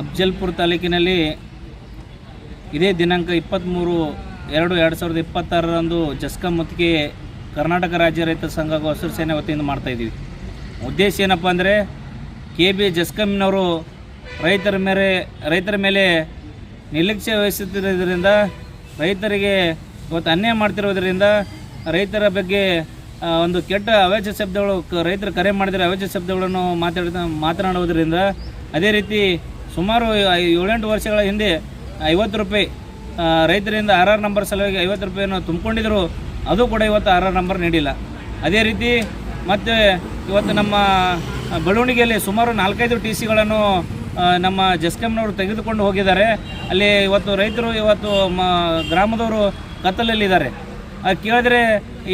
ಅಫ್ಜಲ್ಪುರ ತಾಲೂಕಿನಲ್ಲಿ ಇದೇ ದಿನಾಂಕ 23/2/2026ರಂದು ಜಸ್ಕಂ ಮುತ್ತಿಗೆ ಕರ್ನಾಟಕ ರಾಜ್ಯ ರೈತ ಸಂಘ ಹಾಗೂ ಹಸಿರು ಸೇನೆ ವತಿಯಿಂದ ಮಾಡ್ತಾಯಿದ್ದೀವಿ. ಉದ್ದೇಶ ಏನಪ್ಪ ಅಂದರೆ KB ಜಸ್ಕಂನವರು ರೈತರ ಮೇಲೆ ನಿರ್ಲಕ್ಷ್ಯ ವಹಿಸುತ್ತಿರೋದ್ರಿಂದ, ರೈತರಿಗೆ ಇವತ್ತು ಅನ್ಯಾಯ ಮಾಡ್ತಿರೋದ್ರಿಂದ, ರೈತರ ಬಗ್ಗೆ ಒಂದು ಕೆಟ್ಟ ಅವಾಚ್ಯ ಶಬ್ದಗಳು, ರೈತರು ಕರೆ ಮಾಡಿದರೆ ಅವಾಚ್ಯ ಶಬ್ದಗಳನ್ನು ಮಾತನಾಡುವುದರಿಂದ, ಅದೇ ರೀತಿ ಸುಮಾರು 7-8 ವರ್ಷಗಳ ಹಿಂದೆ 50 ರೂಪಾಯಿ ರೈತರಿಂದ RR ನಂಬರ್ ಸಲುವಾಗಿ 50 ರೂಪಾಯಿಯನ್ನು ತುಂಬಿಕೊಂಡಿದ್ರು, ಅದು ಕೂಡ ಇವತ್ತು RR ನಂಬರ್ ನೀಡಿಲ್ಲ. ಅದೇ ರೀತಿ ಮತ್ತು ಇವತ್ತು ನಮ್ಮ ಬೆಳವಣಿಗೆಯಲ್ಲಿ ಸುಮಾರು 4-5 TCಗಳನ್ನು ನಮ್ಮ ಜಸ್ಕಂನವರು ತೆಗೆದುಕೊಂಡು ಹೋಗಿದ್ದಾರೆ. ಅಲ್ಲಿ ಇವತ್ತು ರೈತರು ಗ್ರಾಮದವರು ಕತ್ತಲಲ್ಲಿದ್ದಾರೆ. ಅದು ಕೇಳಿದ್ರೆ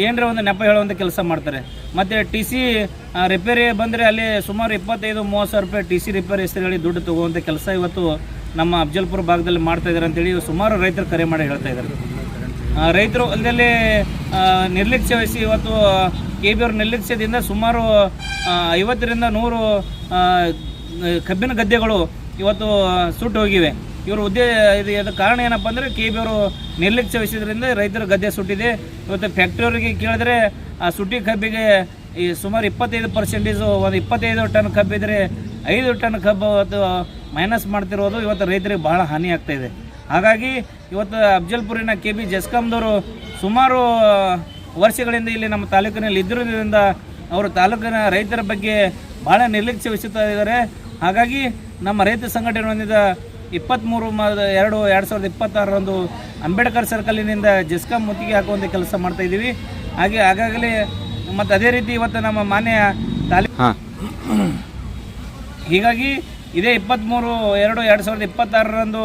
ಏನರ ಒಂದು ನೆಪ ಹೇಳುವಂಥ ಕೆಲಸ ಮಾಡ್ತಾರೆ. ಮತ್ತು TC ರಿಪೇರಿ ಬಂದರೆ ಅಲ್ಲಿ ಸುಮಾರು 25-30 ಸಾವಿರ ರೂಪಾಯಿ TC ರಿಪೇರಿ ಹೆಸರು ದುಡ್ಡು ತೊಗೊಳ್ಳುವಂಥ ಕೆಲಸ ಇವತ್ತು ನಮ್ಮ ಅಫ್ಜಲ್ಪುರ ಭಾಗದಲ್ಲಿ ಮಾಡ್ತಾಯಿದ್ದಾರೆ ಅಂತೇಳಿ ಸುಮಾರು ರೈತರು ಕರೆ ಮಾಡಿ ಹೇಳ್ತಾ ಇದ್ದಾರೆ. ರೈತರು ಅಲ್ಲದೆ ನಿರ್ಲಕ್ಷ್ಯ ವಹಿಸಿ ಇವತ್ತು KB ಅವ್ರ ನಿರ್ಲಕ್ಷ್ಯದಿಂದ ಸುಮಾರು 50ರಿಂದ 100 ಕಬ್ಬಿನ ಗದ್ದೆಗಳು ಇವತ್ತು ಸುಟ್ಟು ಹೋಗಿವೆ. ಇದರ ಕಾರಣ ಏನಪ್ಪ ಅಂದರೆ KB ಅವರು ನಿರ್ಲಕ್ಷ್ಯ ವಹಿಸಿದ್ರಿಂದ ರೈತರ ಗದ್ದೆ ಸುಟ್ಟಿದೆ. ಇವತ್ತು ಫ್ಯಾಕ್ಟ್ರಿಯವರಿಗೆ ಕೇಳಿದ್ರೆ ಆ ಸುಟ್ಟಿ ಕಬ್ಬಿಗೆ ಈ ಸುಮಾರು 25% ಒಂದು 25 ಟನ್ ಕಬ್ಬಿದ್ರೆ 5 ಟನ್ ಕಬ್ಬು ಇವತ್ತು ಮೈನಸ್ ಮಾಡ್ತಿರೋದು ಇವತ್ತು ರೈತರಿಗೆ ಬಹಳ ಹಾನಿ ಆಗ್ತಾಯಿದೆ. ಹಾಗಾಗಿ ಇವತ್ತು ಅಫ್ಜಲ್ಪುರಿನ KB ಜಸ್ಕಂದವರು ಸುಮಾರು ವರ್ಷಗಳಿಂದ ಇಲ್ಲಿ ನಮ್ಮ ತಾಲೂಕಿನಲ್ಲಿ ಇದ್ದಿರೋದ್ರಿಂದ ಅವರು ತಾಲೂಕಿನ ರೈತರ ಬಗ್ಗೆ ಭಾಳ ನಿರ್ಲಕ್ಷ್ಯ ವಹಿಸುತ್ತಾ ಇದ್ದಾರೆ. ಹಾಗಾಗಿ ನಮ್ಮ ರೈತ ಸಂಘಟನೆ ಹೊಂದಿದ 23/2/2026ರಂದು ಅಂಬೇಡ್ಕರ್ ಸರ್ಕಲಿನಿಂದ ಜಸ್ಕಂ ಮುತ್ತಿಗೆ ಹಾಕುವಂಥ ಕೆಲಸ ಮಾಡ್ತಾಯಿದ್ದೀವಿ. ಹಾಗಾಗಲೇ ಮತ್ತು ಅದೇ ರೀತಿ ಇವತ್ತು ನಮ್ಮ ಮಾನ್ಯ ಹೀಗಾಗಿ ಇದೇ 23/2/2026ರಂದು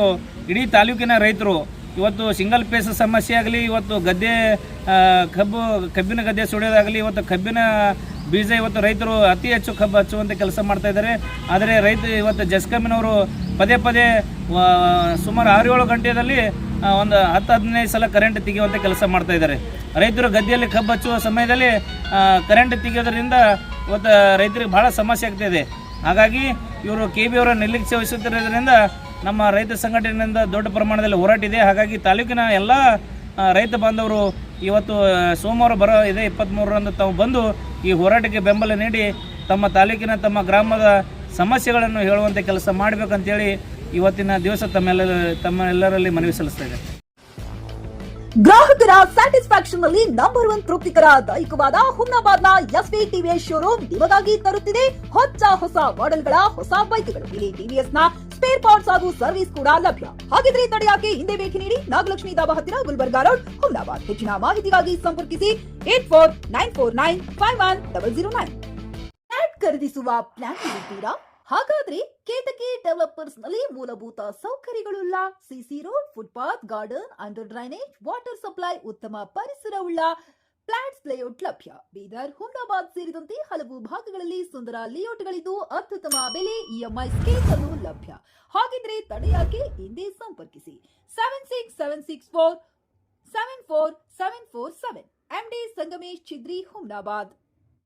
ಇಡೀ ತಾಲೂಕಿನ ರೈತರು ಇವತ್ತು ಸಿಂಗಲ್ ಪೇಸ್ ಸಮಸ್ಯೆ ಆಗಲಿ, ಇವತ್ತು ಗದ್ದೆ ಕಬ್ಬಿನ ಗದ್ದೆ ಸುಡೋದಾಗಲಿ, ಇವತ್ತು ಕಬ್ಬಿನ ಬೀಜ ಇವತ್ತು ರೈತರು ಅತಿ ಹೆಚ್ಚು ಕಬ್ಬು ಹಚ್ಚುವಂಥ ಕೆಲಸ ಮಾಡ್ತಾಯಿದ್ದಾರೆ. ಆದರೆ ಇವತ್ತು ಜಸ್ಕಂನವರು ಪದೇ ಸುಮಾರು 6-7 ಗಂಟೆಯಲ್ಲಿ ಒಂದು 10-15 ಸಲ ಕರೆಂಟ್ ತೆಗೆಯುವಂಥ ಕೆಲಸ ಮಾಡ್ತಾಯಿದ್ದಾರೆ. ರೈತರು ಗದ್ದೆಯಲ್ಲಿ ಕಬ್ಬು ಹಚ್ಚುವ ಸಮಯದಲ್ಲಿ ಕರೆಂಟ್ ತೆಗೆಯೋದ್ರಿಂದ ಇವತ್ತು ರೈತರಿಗೆ ಭಾಳ ಸಮಸ್ಯೆ ಆಗ್ತಾಯಿದೆ. ಹಾಗಾಗಿ ಇವರು KB ಅವರ ನಿರ್ಲಕ್ಷ್ಯ ವಹಿಸುತ್ತಿರೋದ್ರಿಂದ ನಮ್ಮ ರೈತ ಸಂಘಟನೆಯಿಂದ ದೊಡ್ಡ ಪ್ರಮಾಣದಲ್ಲಿ ಹೋರಾಟ ಇದೆ. ಹಾಗಾಗಿ ತಾಲೂಕಿನ ಎಲ್ಲ ರೈತ ಬಾಂಧವರು ಇವತ್ತು ಸೋಮವಾರ ಇದೇ 23ರಂದು ತಾವು ಬಂದು ಈ ಹೋರಾಟಕ್ಕೆ ಬೆಂಬಲ ನೀಡಿ ತಮ್ಮ ತಾಲೂಕಿನ ತಮ್ಮ ಗ್ರಾಮದ ಸಮಸ್ಯೆಗಳನ್ನು ಹೇಳುವಂಥ ಕೆಲಸ ಮಾಡಬೇಕಂತೇಳಿ ಇವತ್ತಿನ ದಿವಸ ತಮ್ಮೆಲ್ಲರಲ್ಲಿ ಮನವಿ ಸಲ್ಲಿಸ್ತಾ ಇದೆ. ಗ್ರಾಹಕರ ಸ್ಯಾಟಿಸ್ಫ್ಯಾಕ್ಷನ್ ನಲ್ಲಿ ನಂಬರ್ 1 ತೃಪ್ತಿಕರ ದೈಹಿಕವಾದ ಹುಮ್ನಾಬಾದ್ನ SV TVS ಶೋರೂಮ್ ನಿಮಗಾಗಿ ತರುತ್ತಿದೆ ಹೊಸ ಮಾಡೆಲ್ಗಳ ಹೊಸ ಬೈಕ್ಗಳು. ಇಲ್ಲಿ TVS ನ ಸ್ಪೇರ್ ಪಾರ್ಟ್ಸ್ ಹಾಗೂ ಸರ್ವಿಸ್ ಕೂಡ ಲಭ್ಯ. ಹಾಗಿದ್ರೆ ತಡೆಯಾಕೆ ಹಿಂದೆ ಭೇಟಿ ನೀಡಿ ನಾಗಲಕ್ಷ್ಮಿ ದಾಬಾ ಹತ್ತಿರ ಗುಲ್ಬರ್ಗಾ ರೋಡ್, ಹುಮ್ನಾಬಾದ್. ಹೆಚ್ಚಿನ ಮಾಹಿತಿಗಾಗಿ ಸಂಪರ್ಕಿಸಿ 8494951009. ಫ್ಲಾಟ್ ಖರೀದಿಸುವ ಪ್ಲಾನ್ ಇದ್ದೀರಾ? ಹಾಗಾದ್ರೆ ಕೇತಕಿ ಡೆವಲಪರ್ಸ್ ನಲ್ಲಿ ಮೂಲಭೂತ ಸೌಕರ್ಯಗಳುಳ್ಳ CC road, footpath, garden, under drainage, water supply, ಉತ್ತಮ ಪರಿಸರವುಳ್ಳ ಫ್ಲಾಟ್ಸ್ ಲೇಔಟ್ ಲಭ್ಯ. ಬೀದರ್, ಹುಮ್ನಾಬಾದ್ ಸೇರಿದಂತೆ ಹಲವು ಭಾಗಗಳಲ್ಲಿ ಸುಂದರ ಲೇಔಟ್ಗಳಿದ್ದು ಅತ್ಯುತ್ತಮ ಬೆಲೆ, EMI ಸ್ಕೀಮ್ಸ್ ಅನ್ನು ಲಭ್ಯ. ಹಾಗಿದ್ರೆ ತಡೆಯಾಕೆ ಹಿಂದೆ ಸಂಪರ್ಕಿಸಿ 7676474747. MD ಸಂಗಮೇಶ್ ಚಿದ್ರಿ, ಹುಮ್ನಾಬಾದ್.